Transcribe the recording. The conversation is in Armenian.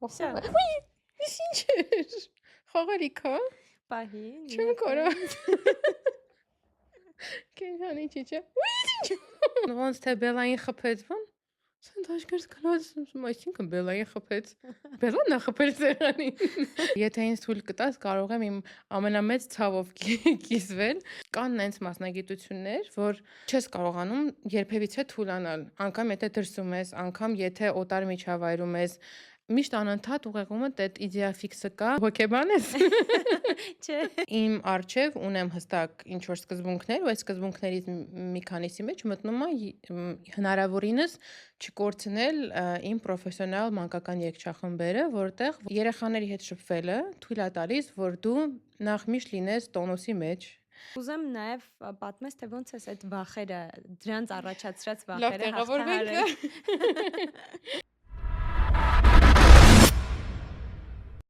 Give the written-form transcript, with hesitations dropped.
Всё. Ինչ էր։ Խաղալիք, հա։ Պահի։ Չեմ կարող։ Կենյանի ճիճը։ Ոնց թե Բելային խփեց, ո՞ն։ Սեն դաշկերս գնաց, այսինքն Բելային խփեց։ Բելան է խփել սեղանին։ Եթե ինձ թույլ կտաս, կարող եմ իմ ամենամեծ ցավով կիսվել։ Կան նենց մասնագիտություններ, որ չես կարողանում երբևիցե թուլանալ, անգամ եթե դրսում ես, անգամ եթե օտար միջավայրում ես, միշտ անընդհատ ուղեղումը այդ իդեաֆիքսը կա, հոգեբան ես։ Չէ։ Իմ արջև ունեմ հստակ ինչ որ սկզբունքներ, ու այդ սկզբունքներից մի քանիսի մեջ մտնում է հնարավորինս չկորցնել իմ պրոֆեսիոնալ մանկական երգչախմբերը, որտեղ երեխաների հետ շփվելը թույլ է տալիս, որ դու նախ միշտ լինես տոնուսի մեջ։ Ուզեմ նաև պատմես, թե ոնց ես այդ վախերը, դրանց առաջացրած Լավ վախերը տեղավորվենք։ հաղթահարել։